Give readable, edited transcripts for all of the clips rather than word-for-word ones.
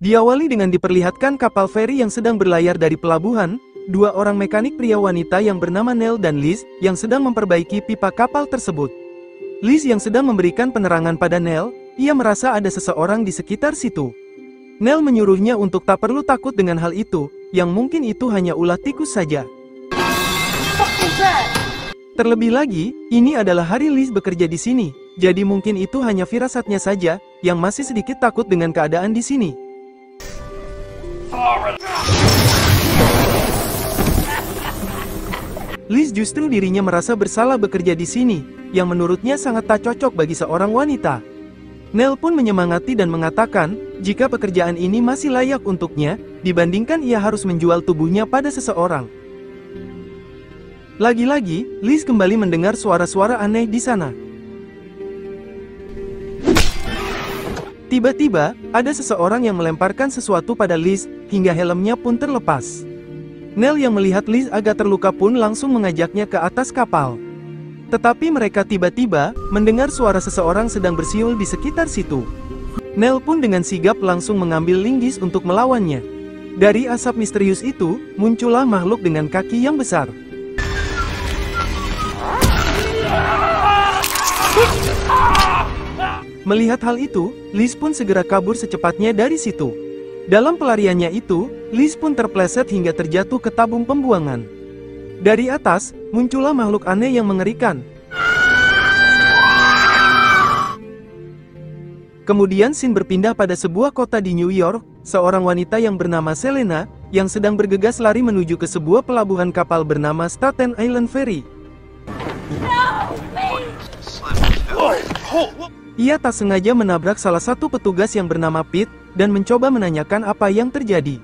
Diawali dengan diperlihatkan kapal feri yang sedang berlayar dari pelabuhan, dua orang mekanik pria wanita yang bernama Nell dan Liz, yang sedang memperbaiki pipa kapal tersebut. Liz yang sedang memberikan penerangan pada Nell, ia merasa ada seseorang di sekitar situ. Nell menyuruhnya untuk tak perlu takut dengan hal itu, yang mungkin itu hanya ulah tikus saja. Terlebih lagi, ini adalah hari Liz bekerja di sini, jadi mungkin itu hanya firasatnya saja, yang masih sedikit takut dengan keadaan di sini. Liz justru dirinya merasa bersalah bekerja di sini, yang menurutnya sangat tak cocok bagi seorang wanita. Nell pun menyemangati dan mengatakan, jika pekerjaan ini masih layak untuknya, dibandingkan ia harus menjual tubuhnya pada seseorang. Lagi-lagi, Liz kembali mendengar suara-suara aneh di sana. Tiba-tiba, ada seseorang yang melemparkan sesuatu pada Liz, hingga helmnya pun terlepas. Nell yang melihat Liz agak terluka pun langsung mengajaknya ke atas kapal. Tetapi mereka tiba-tiba mendengar suara seseorang sedang bersiul di sekitar situ. Nell pun dengan sigap langsung mengambil linggis untuk melawannya. Dari asap misterius itu, muncullah makhluk dengan kaki yang besar. Melihat hal itu, Liz pun segera kabur secepatnya dari situ. Dalam pelariannya itu, Liz pun terpleset hingga terjatuh ke tabung pembuangan. Dari atas, muncullah makhluk aneh yang mengerikan. Kemudian scene berpindah pada sebuah kota di New York, seorang wanita yang bernama Selena, yang sedang bergegas lari menuju ke sebuah pelabuhan kapal bernama Staten Island Ferry. Ia tak sengaja menabrak salah satu petugas yang bernama Pete, dan mencoba menanyakan apa yang terjadi.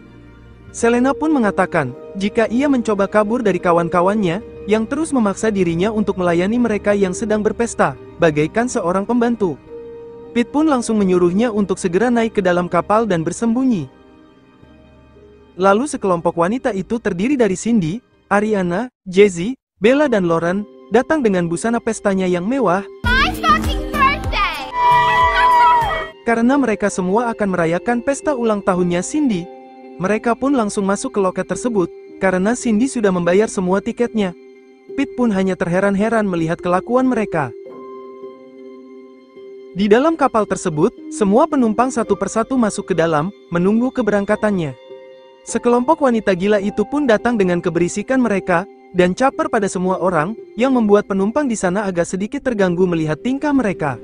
Selena pun mengatakan, jika ia mencoba kabur dari kawan-kawannya, yang terus memaksa dirinya untuk melayani mereka yang sedang berpesta, bagaikan seorang pembantu. Pete pun langsung menyuruhnya untuk segera naik ke dalam kapal dan bersembunyi. Lalu sekelompok wanita itu terdiri dari Cindy, Ariana, Jessie, Bella dan Lauren, datang dengan busana pestanya yang mewah. Karena mereka semua akan merayakan pesta ulang tahunnya Cindy. Mereka pun langsung masuk ke loket tersebut, karena Cindy sudah membayar semua tiketnya. Pete pun hanya terheran-heran melihat kelakuan mereka. Di dalam kapal tersebut, semua penumpang satu persatu masuk ke dalam, menunggu keberangkatannya. Sekelompok wanita gila itu pun datang dengan keberisikan mereka, dan caper pada semua orang, yang membuat penumpang di sana agak sedikit terganggu melihat tingkah mereka.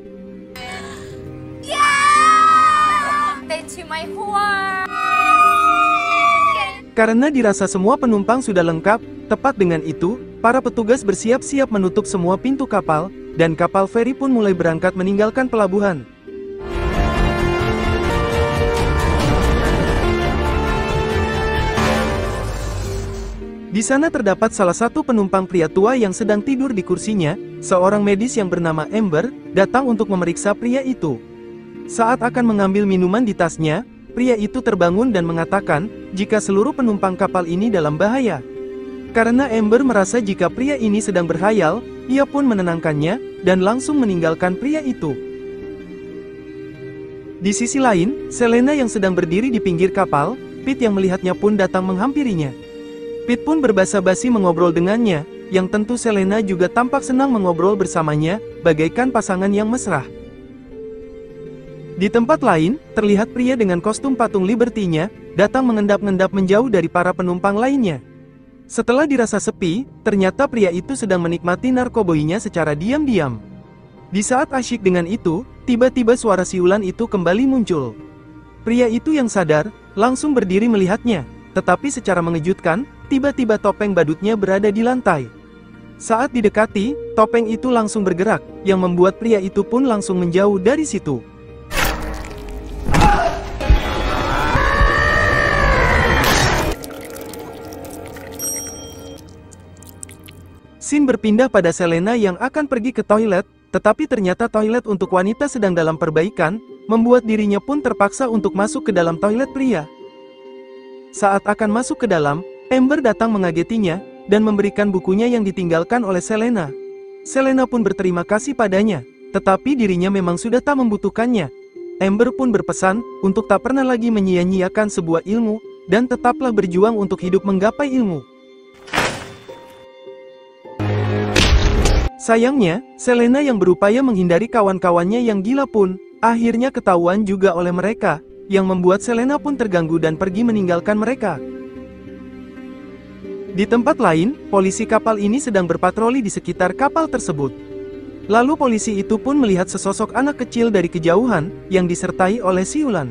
Karena dirasa semua penumpang sudah lengkap, tepat dengan itu, para petugas bersiap-siap menutup semua pintu kapal, dan kapal feri pun mulai berangkat meninggalkan pelabuhan. Di sana terdapat salah satu penumpang pria tua yang sedang tidur di kursinya, seorang medis yang bernama Amber, datang untuk memeriksa pria itu. Saat akan mengambil minuman di tasnya, pria itu terbangun dan mengatakan, jika seluruh penumpang kapal ini dalam bahaya. Karena Amber merasa jika pria ini sedang berhayal, ia pun menenangkannya, dan langsung meninggalkan pria itu. Di sisi lain, Selena yang sedang berdiri di pinggir kapal, Pete yang melihatnya pun datang menghampirinya. Pete pun berbasa-basi mengobrol dengannya, yang tentu Selena juga tampak senang mengobrol bersamanya, bagaikan pasangan yang mesra. Di tempat lain, terlihat pria dengan kostum patung Liberty-nya, datang mengendap-endap menjauh dari para penumpang lainnya. Setelah dirasa sepi, ternyata pria itu sedang menikmati narkoboinya secara diam-diam. Di saat asyik dengan itu, tiba-tiba suara siulan itu kembali muncul. Pria itu yang sadar, langsung berdiri melihatnya, tetapi secara mengejutkan, tiba-tiba topeng badutnya berada di lantai. Saat didekati, topeng itu langsung bergerak, yang membuat pria itu pun langsung menjauh dari situ. Scene berpindah pada Selena yang akan pergi ke toilet, tetapi ternyata toilet untuk wanita sedang dalam perbaikan, membuat dirinya pun terpaksa untuk masuk ke dalam toilet pria. Saat akan masuk ke dalam, Amber datang mengagetinya, dan memberikan bukunya yang ditinggalkan oleh Selena. Selena pun berterima kasih padanya, tetapi dirinya memang sudah tak membutuhkannya. Amber pun berpesan untuk tak pernah lagi menyia-nyiakan sebuah ilmu, dan tetaplah berjuang untuk hidup menggapai ilmu. Sayangnya, Selena yang berupaya menghindari kawan-kawannya yang gila pun, akhirnya ketahuan juga oleh mereka, yang membuat Selena pun terganggu dan pergi meninggalkan mereka. Di tempat lain, polisi kapal ini sedang berpatroli di sekitar kapal tersebut. Lalu polisi itu pun melihat sesosok anak kecil dari kejauhan, yang disertai oleh siulan.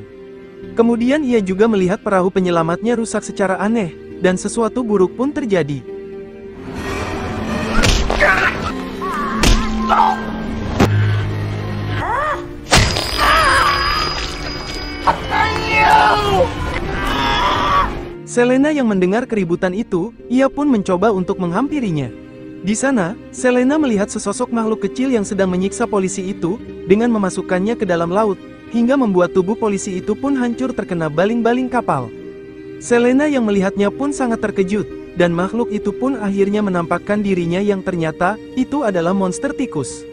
Kemudian ia juga melihat perahu penyelamatnya rusak secara aneh, dan sesuatu buruk pun terjadi. Selena yang mendengar keributan itu, ia pun mencoba untuk menghampirinya. Di sana, Selena melihat sesosok makhluk kecil yang sedang menyiksa polisi itu, dengan memasukkannya ke dalam laut, hingga membuat tubuh polisi itu pun hancur terkena baling-baling kapal. Selena yang melihatnya pun sangat terkejut, dan makhluk itu pun akhirnya menampakkan dirinya yang ternyata, itu adalah monster tikus.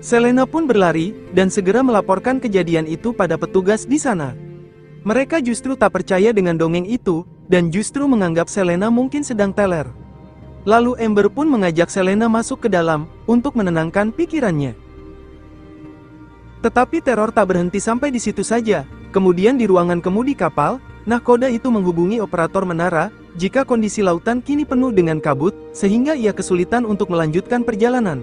Selena pun berlari, dan segera melaporkan kejadian itu pada petugas di sana. Mereka justru tak percaya dengan dongeng itu, dan justru menganggap Selena mungkin sedang teler. Lalu Amber pun mengajak Selena masuk ke dalam, untuk menenangkan pikirannya. Tetapi teror tak berhenti sampai di situ saja. Kemudian di ruangan kemudi kapal, nahkoda itu menghubungi operator menara, jika kondisi lautan kini penuh dengan kabut, sehingga ia kesulitan untuk melanjutkan perjalanan.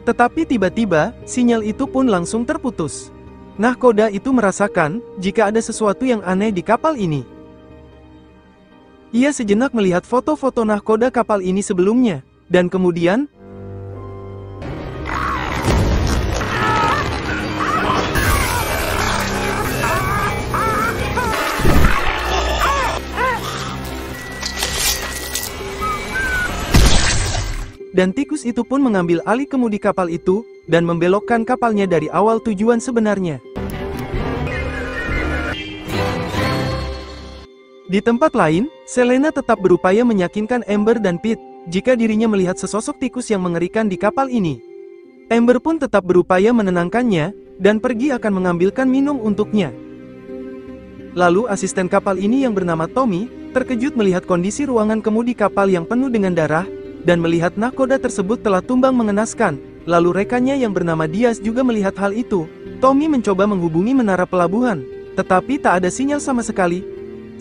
Tetapi tiba-tiba, sinyal itu pun langsung terputus. Nahkoda itu merasakan, jika ada sesuatu yang aneh di kapal ini. Ia sejenak melihat foto-foto nahkoda kapal ini sebelumnya, dan kemudian, dan tikus itu pun mengambil alih kemudi kapal itu, dan membelokkan kapalnya dari awal tujuan sebenarnya. Di tempat lain, Selena tetap berupaya meyakinkan Amber dan Pete, jika dirinya melihat sesosok tikus yang mengerikan di kapal ini. Amber pun tetap berupaya menenangkannya, dan pergi akan mengambilkan minum untuknya. Lalu asisten kapal ini yang bernama Tommy, terkejut melihat kondisi ruangan kemudi kapal yang penuh dengan darah, dan melihat nahkoda tersebut telah tumbang mengenaskan. Lalu rekannya yang bernama Diaz juga melihat hal itu. Tommy mencoba menghubungi menara pelabuhan, tetapi tak ada sinyal sama sekali.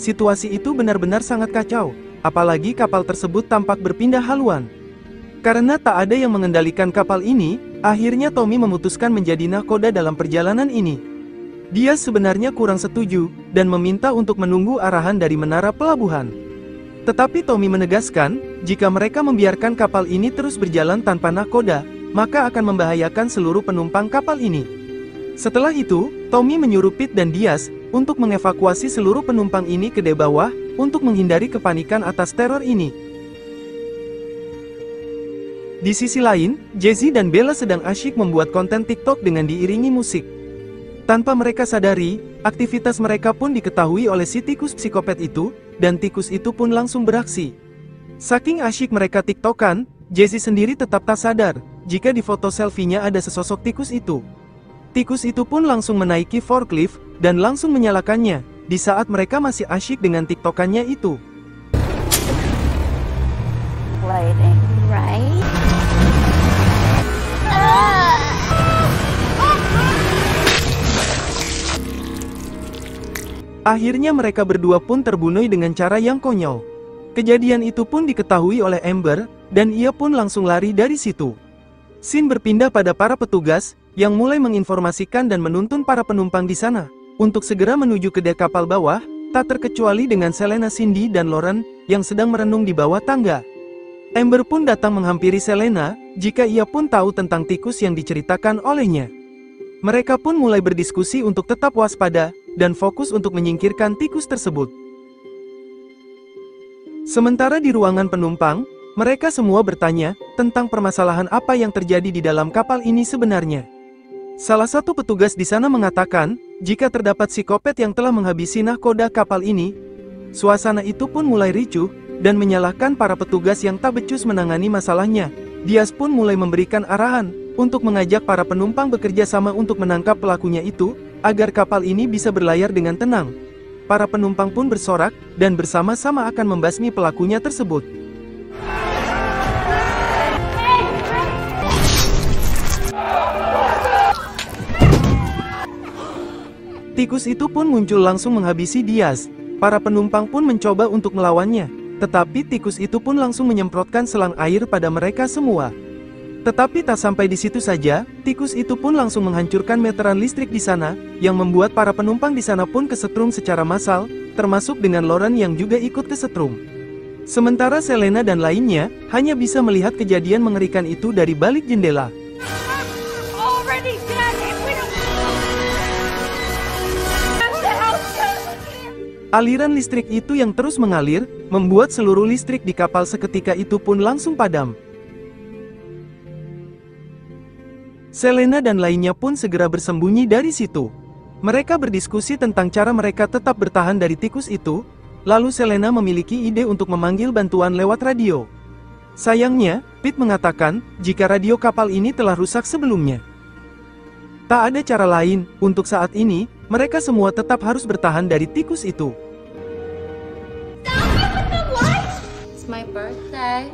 Situasi itu benar-benar sangat kacau, apalagi kapal tersebut tampak berpindah haluan. Karena tak ada yang mengendalikan kapal ini, akhirnya Tommy memutuskan menjadi nahkoda dalam perjalanan ini. Diaz sebenarnya kurang setuju, dan meminta untuk menunggu arahan dari menara pelabuhan. Tetapi Tommy menegaskan, jika mereka membiarkan kapal ini terus berjalan tanpa nahkoda, maka akan membahayakan seluruh penumpang kapal ini. Setelah itu, Tommy menyuruh Pete dan Diaz untuk mengevakuasi seluruh penumpang ini ke bawah, untuk menghindari kepanikan atas teror ini. Di sisi lain, Jesse dan Bella sedang asyik membuat konten TikTok dengan diiringi musik. Tanpa mereka sadari, aktivitas mereka pun diketahui oleh si tikus psikopat itu, dan tikus itu pun langsung beraksi. Saking asyik mereka tiktokan, Jesse sendiri tetap tak sadar, jika di foto selfie-nya ada sesosok tikus itu. Tikus itu pun langsung menaiki forklift, dan langsung menyalakannya, di saat mereka masih asyik dengan tiktokannya itu. Lighting, right? Akhirnya mereka berdua pun terbunuh dengan cara yang konyol. Kejadian itu pun diketahui oleh Amber, dan ia pun langsung lari dari situ. Scene berpindah pada para petugas, yang mulai menginformasikan dan menuntun para penumpang di sana, untuk segera menuju ke dek kapal bawah, tak terkecuali dengan Selena, Cindy, dan Lauren, yang sedang merenung di bawah tangga. Amber pun datang menghampiri Selena, jika ia pun tahu tentang tikus yang diceritakan olehnya. Mereka pun mulai berdiskusi untuk tetap waspada, dan fokus untuk menyingkirkan tikus tersebut. Sementara di ruangan penumpang, mereka semua bertanya tentang permasalahan apa yang terjadi di dalam kapal ini sebenarnya. Salah satu petugas di sana mengatakan, jika terdapat psikopat yang telah menghabisi nahkoda kapal ini. Suasana itu pun mulai ricuh, dan menyalahkan para petugas yang tak becus menangani masalahnya. Diaz pun mulai memberikan arahan untuk mengajak para penumpang bekerja sama untuk menangkap pelakunya itu, agar kapal ini bisa berlayar dengan tenang. Para penumpang pun bersorak, dan bersama-sama akan membasmi pelakunya tersebut. Tikus itu pun muncul langsung menghabisi Diaz. Para penumpang pun mencoba untuk melawannya, tetapi tikus itu pun langsung menyemprotkan selang air pada mereka semua. Tetapi tak sampai di situ saja, tikus itu pun langsung menghancurkan meteran listrik di sana, yang membuat para penumpang di sana pun kesetrum secara massal, termasuk dengan Lauren yang juga ikut kesetrum. Sementara Selena dan lainnya hanya bisa melihat kejadian mengerikan itu dari balik jendela. Aliran listrik itu yang terus mengalir, membuat seluruh listrik di kapal seketika itu pun langsung padam. Selena dan lainnya pun segera bersembunyi dari situ. Mereka berdiskusi tentang cara mereka tetap bertahan dari tikus itu, lalu Selena memiliki ide untuk memanggil bantuan lewat radio. Sayangnya, Pete mengatakan, jika radio kapal ini telah rusak sebelumnya. Tak ada cara lain, untuk saat ini, mereka semua tetap harus bertahan dari tikus itu. It's my birthday.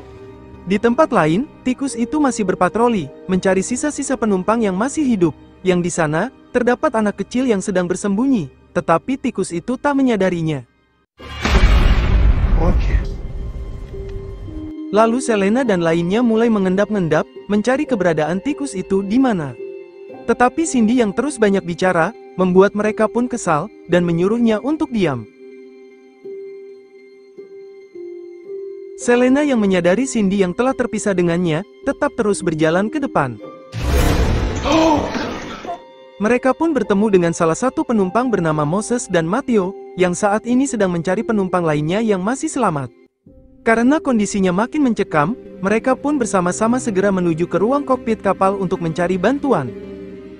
Di tempat lain, tikus itu masih berpatroli, mencari sisa-sisa penumpang yang masih hidup. Yang di sana, terdapat anak kecil yang sedang bersembunyi, tetapi tikus itu tak menyadarinya. Lalu Selena dan lainnya mulai mengendap-endap, mencari keberadaan tikus itu di mana. Tetapi Cindy yang terus banyak bicara, membuat mereka pun kesal, dan menyuruhnya untuk diam. Selena yang menyadari Cindy yang telah terpisah dengannya, tetap terus berjalan ke depan. Mereka pun bertemu dengan salah satu penumpang bernama Moses dan Matteo, yang saat ini sedang mencari penumpang lainnya yang masih selamat. Karena kondisinya makin mencekam, mereka pun bersama-sama segera menuju ke ruang kokpit kapal untuk mencari bantuan.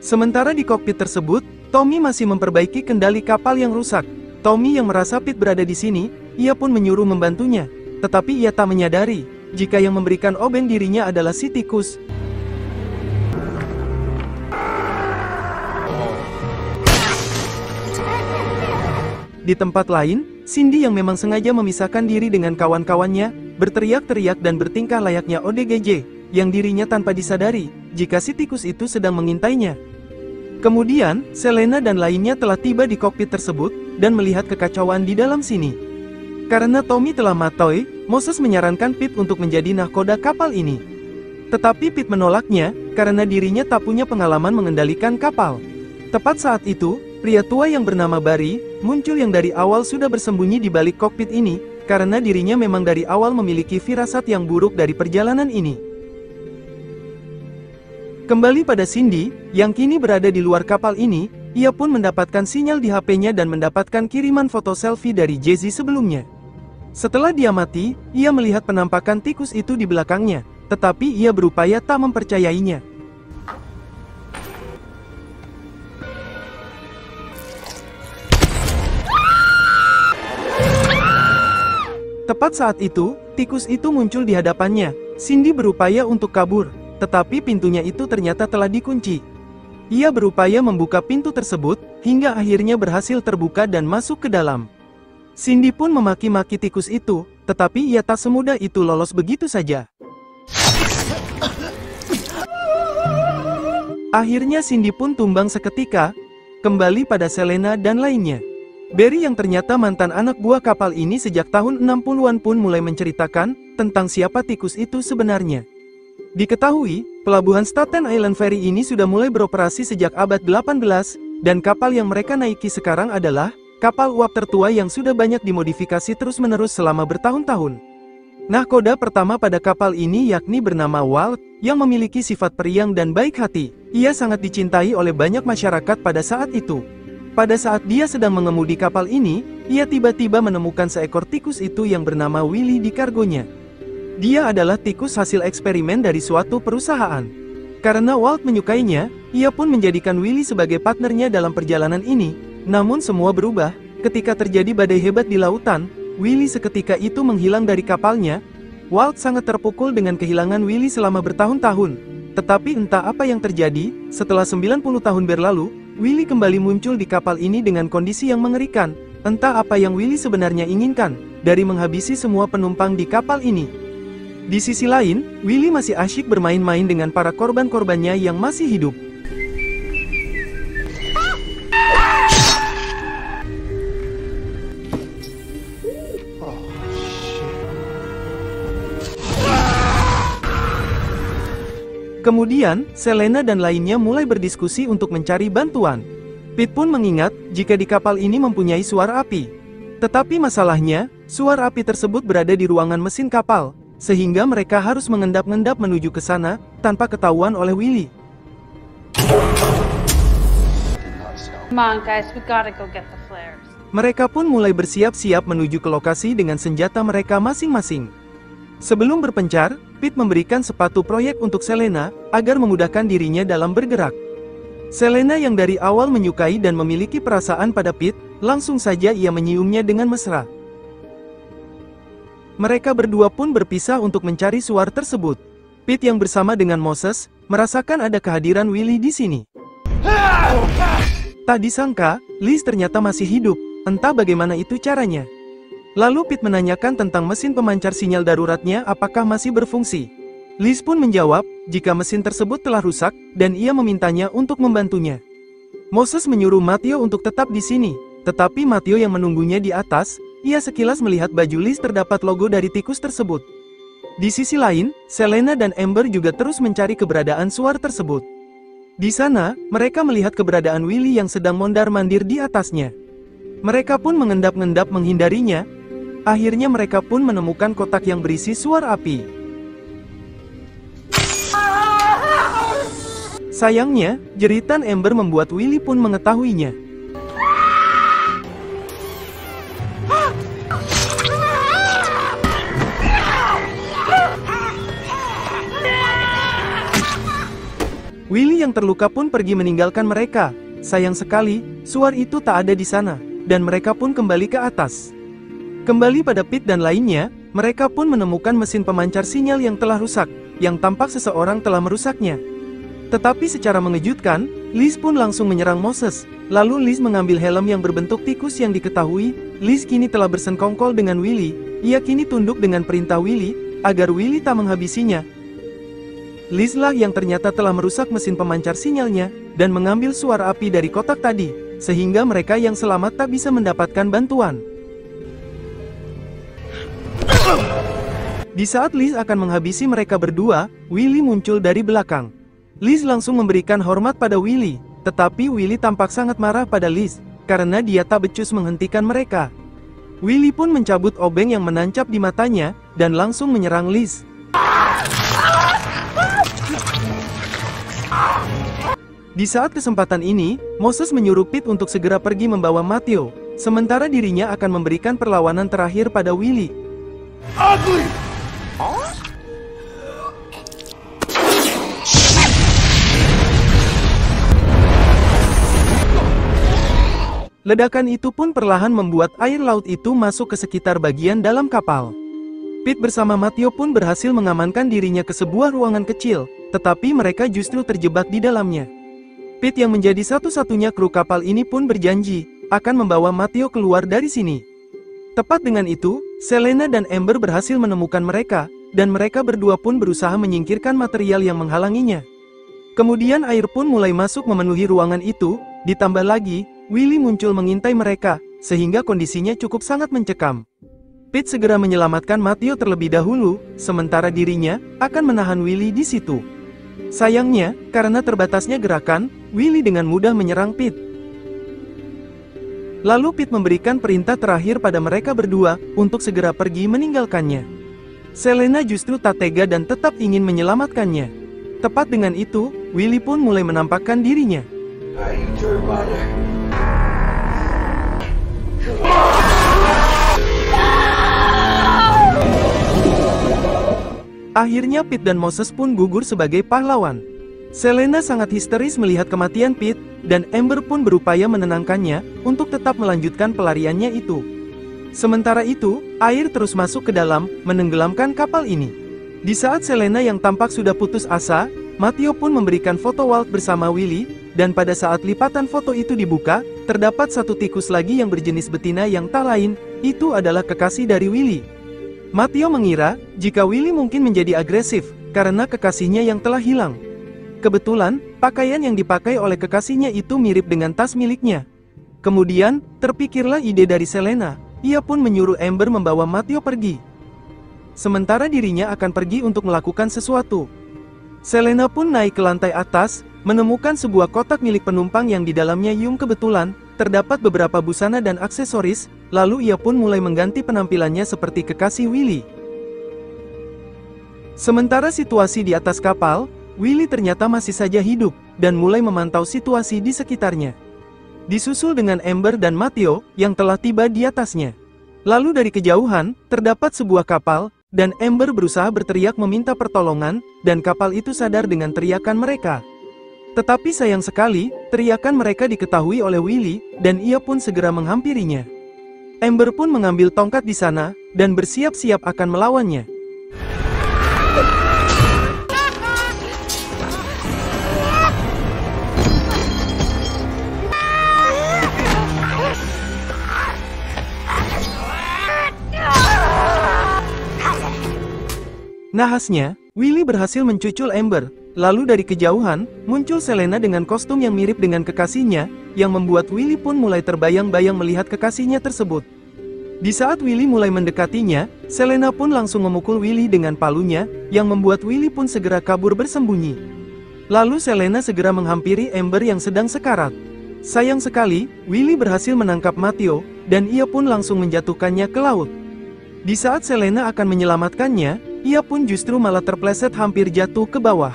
Sementara di kokpit tersebut, Tommy masih memperbaiki kendali kapal yang rusak. Tommy yang merasa Pete berada di sini, ia pun menyuruh membantunya. Tetapi ia tak menyadari, jika yang memberikan oben dirinya adalah si tikus. Di tempat lain, Cindy yang memang sengaja memisahkan diri dengan kawan-kawannya, berteriak-teriak dan bertingkah layaknya ODGJ, yang dirinya tanpa disadari, jika si tikus itu sedang mengintainya. Kemudian, Selena dan lainnya telah tiba di kokpit tersebut, dan melihat kekacauan di dalam sini. Karena Tommy telah mati, Moses menyarankan Pete untuk menjadi nahkoda kapal ini. Tetapi Pete menolaknya, karena dirinya tak punya pengalaman mengendalikan kapal. Tepat saat itu, pria tua yang bernama Barry, muncul yang dari awal sudah bersembunyi di balik kokpit ini, karena dirinya memang dari awal memiliki firasat yang buruk dari perjalanan ini. Kembali pada Cindy, yang kini berada di luar kapal ini, ia pun mendapatkan sinyal di HP-nya dan mendapatkan kiriman foto selfie dari Jesse sebelumnya. Setelah dia mati, ia melihat penampakan tikus itu di belakangnya, tetapi ia berupaya tak mempercayainya. Tepat saat itu, tikus itu muncul di hadapannya. Cindy berupaya untuk kabur, tetapi pintunya itu ternyata telah dikunci. Ia berupaya membuka pintu tersebut, hingga akhirnya berhasil terbuka dan masuk ke dalam. Cindy pun memaki-maki tikus itu, tetapi ia tak semudah itu lolos begitu saja. Akhirnya Cindy pun tumbang seketika, kembali pada Selena dan lainnya. Barry yang ternyata mantan anak buah kapal ini sejak tahun 60-an pun mulai menceritakan tentang siapa tikus itu sebenarnya. Diketahui, pelabuhan Staten Island Ferry ini sudah mulai beroperasi sejak abad 18, dan kapal yang mereka naiki sekarang adalah kapal uap tertua yang sudah banyak dimodifikasi terus-menerus selama bertahun-tahun. Nahkoda pertama pada kapal ini yakni bernama Walt, yang memiliki sifat periang dan baik hati. Ia sangat dicintai oleh banyak masyarakat pada saat itu. Pada saat dia sedang mengemudi kapal ini, ia tiba-tiba menemukan seekor tikus itu yang bernama Willy di kargonya. Dia adalah tikus hasil eksperimen dari suatu perusahaan. Karena Walt menyukainya, ia pun menjadikan Willy sebagai partnernya dalam perjalanan ini. Namun semua berubah, ketika terjadi badai hebat di lautan, Willy seketika itu menghilang dari kapalnya. Walt sangat terpukul dengan kehilangan Willy selama bertahun-tahun. Tetapi entah apa yang terjadi, setelah 90 tahun berlalu, Willy kembali muncul di kapal ini dengan kondisi yang mengerikan. Entah apa yang Willy sebenarnya inginkan, dari menghabisi semua penumpang di kapal ini. Di sisi lain, Willy masih asyik bermain-main dengan para korban-korbannya yang masih hidup. Kemudian, Selena dan lainnya mulai berdiskusi untuk mencari bantuan. Pete pun mengingat, jika di kapal ini mempunyai suara api. Tetapi masalahnya, suara api tersebut berada di ruangan mesin kapal, sehingga mereka harus mengendap-endap menuju ke sana, tanpa ketahuan oleh Willy. Come on guys, we gotta go get the flares. Mereka pun mulai bersiap-siap menuju ke lokasi dengan senjata mereka masing-masing. Sebelum berpencar, Pete memberikan sepatu proyek untuk Selena, agar memudahkan dirinya dalam bergerak. Selena yang dari awal menyukai dan memiliki perasaan pada Pete, langsung saja ia menyiumnya dengan mesra. Mereka berdua pun berpisah untuk mencari suar tersebut. Pete yang bersama dengan Moses, merasakan ada kehadiran Willy di sini. Tak disangka, Liz ternyata masih hidup, entah bagaimana itu caranya. Lalu Pete menanyakan tentang mesin pemancar sinyal daruratnya apakah masih berfungsi. Liz pun menjawab, jika mesin tersebut telah rusak, dan ia memintanya untuk membantunya. Moses menyuruh Matthew untuk tetap di sini, tetapi Matthew yang menunggunya di atas, ia sekilas melihat baju Liz terdapat logo dari tikus tersebut. Di sisi lain, Selena dan Amber juga terus mencari keberadaan suar tersebut. Di sana, mereka melihat keberadaan Willy yang sedang mondar-mandir di atasnya. Mereka pun mengendap-endap menghindarinya. Akhirnya mereka pun menemukan kotak yang berisi suar api. Sayangnya, jeritan Amber membuat Willy pun mengetahuinya. Willy yang terluka pun pergi meninggalkan mereka. Sayang sekali, suar itu tak ada di sana, dan mereka pun kembali ke atas. Kembali pada Pete dan lainnya, mereka pun menemukan mesin pemancar sinyal yang telah rusak, yang tampak seseorang telah merusaknya. Tetapi secara mengejutkan, Liz pun langsung menyerang Moses. Lalu Liz mengambil helm yang berbentuk tikus yang diketahui, Liz kini telah bersekongkol dengan Willy. Ia kini tunduk dengan perintah Willy, agar Willy tak menghabisinya. Liz lah yang ternyata telah merusak mesin pemancar sinyalnya, dan mengambil suara api dari kotak tadi, sehingga mereka yang selamat tak bisa mendapatkan bantuan. Di saat Liz akan menghabisi mereka berdua, Willy muncul dari belakang. Liz langsung memberikan hormat pada Willy, tetapi Willy tampak sangat marah pada Liz, karena dia tak becus menghentikan mereka. Willy pun mencabut obeng yang menancap di matanya, dan langsung menyerang Liz. Di saat kesempatan ini, Moses menyuruh Pete untuk segera pergi membawa Matthew, sementara dirinya akan memberikan perlawanan terakhir pada Willy. Ugly! Ledakan itu pun perlahan membuat air laut itu masuk ke sekitar bagian dalam kapal. Pete bersama Matthew pun berhasil mengamankan dirinya ke sebuah ruangan kecil, tetapi mereka justru terjebak di dalamnya. Pete yang menjadi satu-satunya kru kapal ini pun berjanji, akan membawa Matthew keluar dari sini. Tepat dengan itu, Selena dan Amber berhasil menemukan mereka, dan mereka berdua pun berusaha menyingkirkan material yang menghalanginya. Kemudian air pun mulai masuk memenuhi ruangan itu, ditambah lagi, Willy muncul mengintai mereka, sehingga kondisinya cukup sangat mencekam. Pete segera menyelamatkan Matthew terlebih dahulu, sementara dirinya akan menahan Willy di situ. Sayangnya, karena terbatasnya gerakan, Willy dengan mudah menyerang Pete. Lalu Pete memberikan perintah terakhir pada mereka berdua, untuk segera pergi meninggalkannya. Selena justru tak tega dan tetap ingin menyelamatkannya. Tepat dengan itu, Willy pun mulai menampakkan dirinya. Akhirnya Pete dan Moses pun gugur sebagai pahlawan. Selena sangat histeris melihat kematian Pete, dan Amber pun berupaya menenangkannya, untuk tetap melanjutkan pelariannya itu. Sementara itu, air terus masuk ke dalam, menenggelamkan kapal ini. Di saat Selena yang tampak sudah putus asa, Matteo pun memberikan foto Walt bersama Willy, dan pada saat lipatan foto itu dibuka, terdapat satu tikus lagi yang berjenis betina yang tak lain, itu adalah kekasih dari Willy. Matteo mengira, jika Willy mungkin menjadi agresif, karena kekasihnya yang telah hilang. Kebetulan, pakaian yang dipakai oleh kekasihnya itu mirip dengan tas miliknya. Kemudian, terpikirlah ide dari Selena. Ia pun menyuruh Amber membawa Matteo pergi. Sementara dirinya akan pergi untuk melakukan sesuatu. Selena pun naik ke lantai atas, menemukan sebuah kotak milik penumpang yang di dalamnya kebetulan terdapat beberapa busana dan aksesoris, lalu ia pun mulai mengganti penampilannya seperti kekasih Willy. Sementara situasi di atas kapal, Willy ternyata masih saja hidup, dan mulai memantau situasi di sekitarnya. Disusul dengan Amber dan Matteo, yang telah tiba di atasnya. Lalu dari kejauhan, terdapat sebuah kapal, dan Amber berusaha berteriak meminta pertolongan, dan kapal itu sadar dengan teriakan mereka. Tetapi sayang sekali, teriakan mereka diketahui oleh Willy, dan ia pun segera menghampirinya. Amber pun mengambil tongkat di sana, dan bersiap-siap akan melawannya. Nahasnya, Willy berhasil mencucul Amber, lalu dari kejauhan, muncul Selena dengan kostum yang mirip dengan kekasihnya, yang membuat Willy pun mulai terbayang-bayang melihat kekasihnya tersebut. Di saat Willy mulai mendekatinya, Selena pun langsung memukul Willy dengan palunya, yang membuat Willy pun segera kabur bersembunyi. Lalu Selena segera menghampiri Amber yang sedang sekarat. Sayang sekali, Willy berhasil menangkap Matteo, dan ia pun langsung menjatuhkannya ke laut. Di saat Selena akan menyelamatkannya, ia pun justru malah terpleset hampir jatuh ke bawah.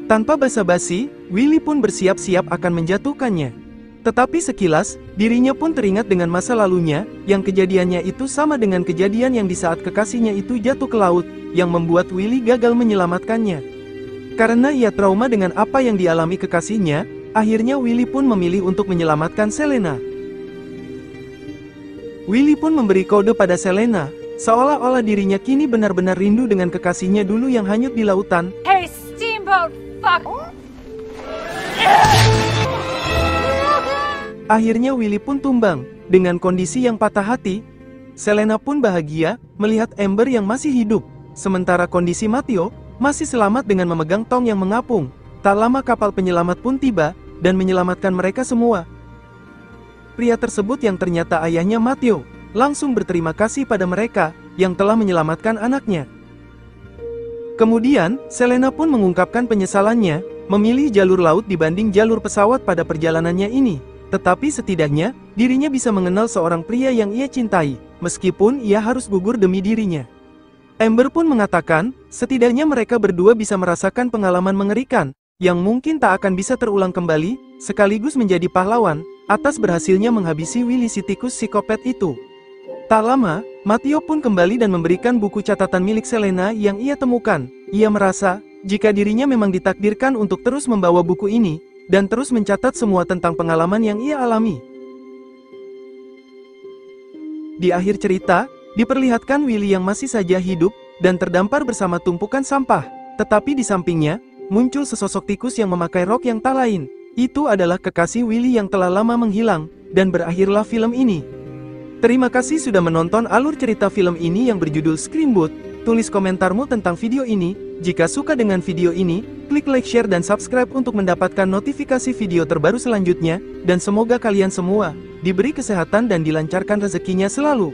Tanpa basa-basi, Willy pun bersiap-siap akan menjatuhkannya. Tetapi sekilas, dirinya pun teringat dengan masa lalunya, yang kejadiannya itu sama dengan kejadian yang di saat kekasihnya itu jatuh ke laut, yang membuat Willy gagal menyelamatkannya. Karena ia trauma dengan apa yang dialami kekasihnya, akhirnya Willy pun memilih untuk menyelamatkan Selena. Willy pun memberi kode pada Selena, seolah-olah dirinya kini benar-benar rindu dengan kekasihnya dulu yang hanyut di lautan. Hey, Steamboat, fuck! Akhirnya Willy pun tumbang, dengan kondisi yang patah hati. Selena pun bahagia, melihat Amber yang masih hidup, sementara kondisi Matteo, masih selamat dengan memegang tong yang mengapung. Tak lama kapal penyelamat pun tiba, dan menyelamatkan mereka semua. Pria tersebut yang ternyata ayahnya Matteo, langsung berterima kasih pada mereka, yang telah menyelamatkan anaknya. Kemudian, Selena pun mengungkapkan penyesalannya, memilih jalur laut dibanding jalur pesawat pada perjalanannya ini. Tetapi setidaknya, dirinya bisa mengenal seorang pria yang ia cintai, meskipun ia harus gugur demi dirinya. Amber pun mengatakan, setidaknya mereka berdua bisa merasakan pengalaman mengerikan, yang mungkin tak akan bisa terulang kembali, sekaligus menjadi pahlawan, atas berhasilnya menghabisi Willy si tikus psikopat itu. Tak lama, Matteo pun kembali dan memberikan buku catatan milik Selena yang ia temukan. Ia merasa, jika dirinya memang ditakdirkan untuk terus membawa buku ini, dan terus mencatat semua tentang pengalaman yang ia alami. Di akhir cerita, diperlihatkan Willy yang masih saja hidup, dan terdampar bersama tumpukan sampah. Tetapi di sampingnya, muncul sesosok tikus yang memakai rok yang tak lain. Itu adalah kekasih Willy yang telah lama menghilang, dan berakhirlah film ini. Terima kasih sudah menonton alur cerita film ini yang berjudul Screamboat. Tulis komentarmu tentang video ini. Jika suka dengan video ini, klik like, share, dan subscribe untuk mendapatkan notifikasi video terbaru selanjutnya, dan semoga kalian semua diberi kesehatan dan dilancarkan rezekinya selalu.